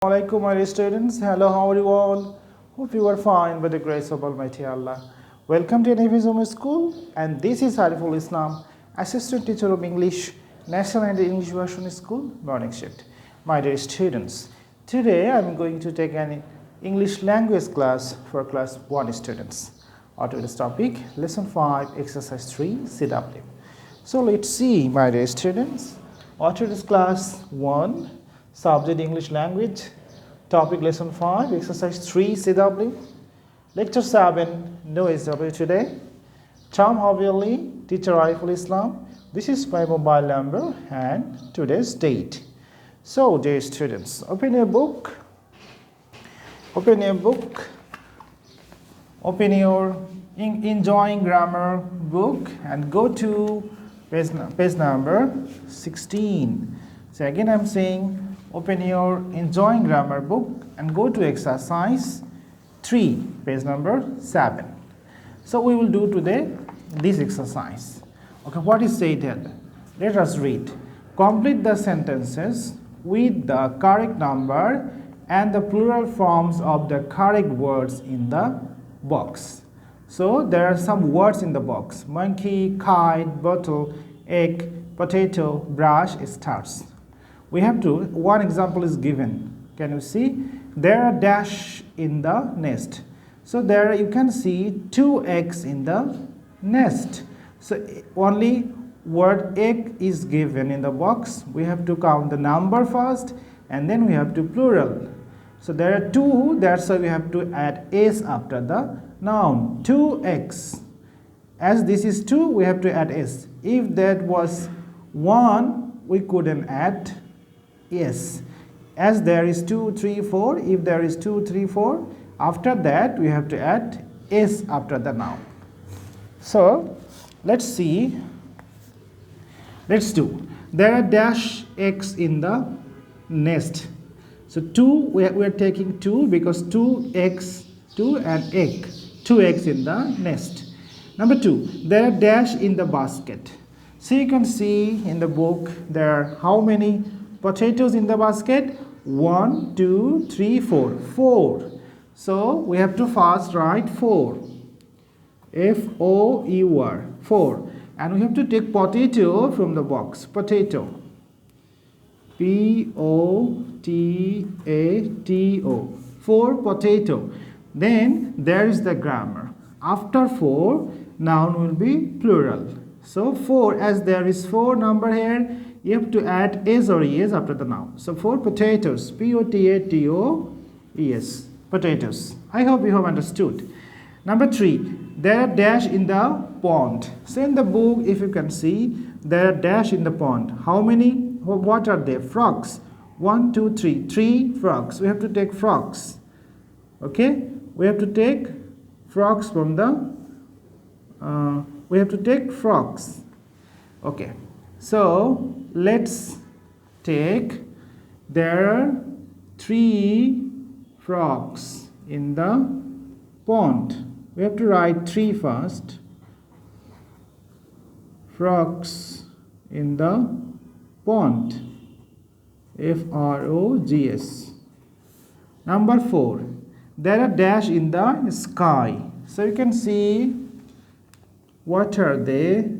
Assalamualaikum, my dear students. Hello, how are you all? Hope you are fine by the grace of Almighty Allah. Welcome to Ariful School, and this is Ariful Islam, Assistant Teacher of English, National and English Version School, Morning Shift. My dear students, today I am going to take an English language class for class 1 students. Our today's topic, Lesson 5, Exercise 3, CW. So let's see, my dear students. Our today's class 1. Subject English language, topic lesson 5, exercise 3 CW, lecture 7, no SW today, term obviously, teacher Ariful Islam. This is my mobile number and today's date. So dear students, open your enjoying grammar book and go to page number 16. So again I am saying, open your enjoying grammar book and go to exercise 3, page number 7. So we will do today this exercise. Okay, what is said here? Let us read. Complete the sentences with the correct number and the plural forms of the correct words in the box. So there are some words in the box: monkey, kite, bottle, egg, potato, brush, stars. We have to, one example is given. Can you see? There are dash in the nest. So there you can see 2 eggs in the nest. So only word egg is given in the box. We have to count the number first and then we have to plural. So there are 2, that's why we have to add s after the noun. 2 eggs. As this is 2, we have to add s. If that was 1, we couldn't add yes. As there is 2, 3, 4, if there is 2, 3, 4, after that we have to add s after the noun. So let's see. Let's do. There are dash eggs in the nest. So 2, we are taking 2 because 2 eggs, 2 and egg, 2 eggs in the nest. Number 2, there are dash in the basket. So you can see in the book there are how many potatoes in the basket? 1, 2, 3, 4. 4. So we have to first write 4. F-O-U-R. 4. And we have to take potato from the box. Potato. P-O-T-A-T-O. 4 potato. Then there is the grammar. After 4, noun will be plural. So 4, as there is 4 number here, you have to add s or es after the noun. So 4 potatoes, P-O-T-A-T-O-E-S, potatoes. I hope you have understood. Number 3, there are dash in the pond. So in the book, if you can see, there are dash in the pond. How many? What are they? Frogs. 1, 2, 3. 3 frogs. We have to take frogs. Okay? We have to take frogs from the... we have to take frogs. Okay. So let's take, there are 3 frogs in the pond. We have to write 3 first. Frogs in the pond. F-R-O-G-S. Number 4, there are dash in the sky. So you can see, what are they?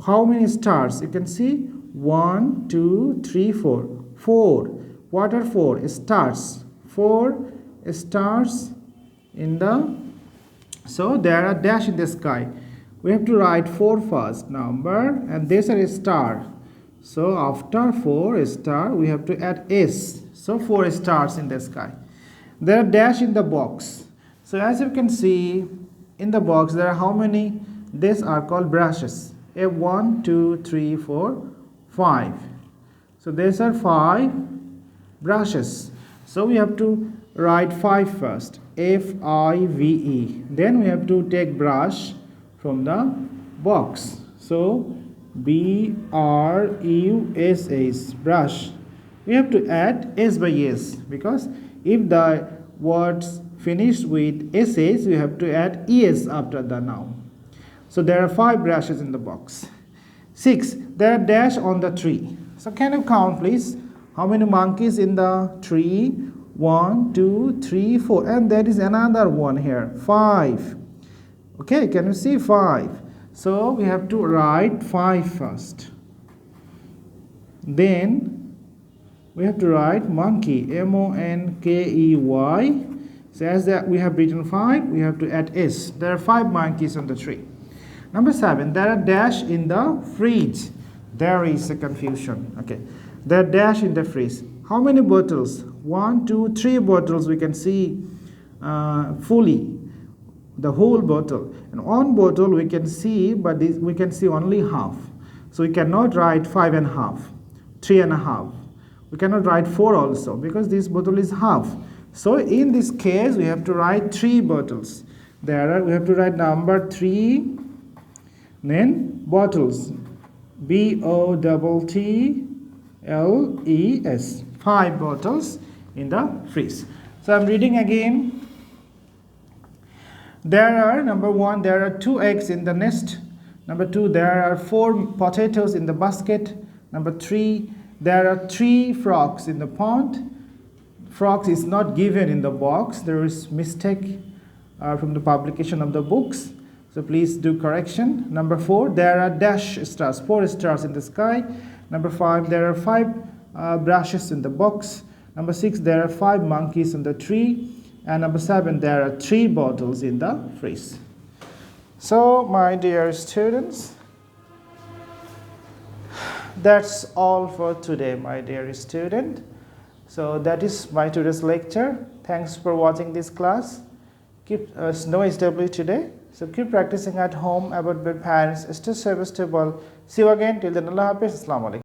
How many stars? You can see 1, 2, 3, 4. 4. What are 4? Stars. 4 stars in the... So there are dash in the sky. We have to write 4 first number and these are a star. So after 4 star we have to add s. So 4 stars in the sky. There are dash in the box. So as you can see in the box there are how many? These are called brushes. 1, 2, 3, 4, 5. So these are 5 brushes. So we have to write 5 first. F-I-V-E. Then we have to take brush from the box. So B-R-U-S-H, brush. We have to add s by s because if the words finish with sh, we have to add es after the noun. So there are 5 brushes in the box. 6, there are dash on the tree. So can you count please? How many monkeys in the tree? 1, 2, 3, 4, and there is another one here, 5. Okay, can you see 5? So we have to write 5 first. Then we have to write monkey, M-O-N-K-E-Y. So as that we have written 5, we have to add S. There are 5 monkeys on the tree. Number 7, there are dash in the fridge. There is a confusion. Okay, there are dash in the fridge. How many bottles? 1, 2, 3 bottles we can see fully, the whole bottle. And one bottle we can see, but we can see only half. So we cannot write 5.5, 3.5. We cannot write 4 also because this bottle is half. So in this case we have to write 3 bottles. We have to write number 3, then bottles, B-O-T-T-L-E-S, 5 bottles in the fridge. So I'm reading again. There are, number 1, there are 2 eggs in the nest. Number 2, there are 4 potatoes in the basket. Number 3, there are 3 frogs in the pond. Frogs is not given in the box. There is mistake from the publication of the books. So please do correction. Number 4, there are dash stars, 4 stars in the sky. Number 5, there are 5 brushes in the box. Number 6, there are 5 monkeys on the tree. And number 7, there are 3 bottles in the fridge. So my dear students, that's all for today, my dear student. So that is my today's lecture. Thanks for watching this class. Keep no SW today. So keep practicing at home about your parents. Stay safe, stay well. See you again. Till then, Allah Hafiz. Assalamu alaikum.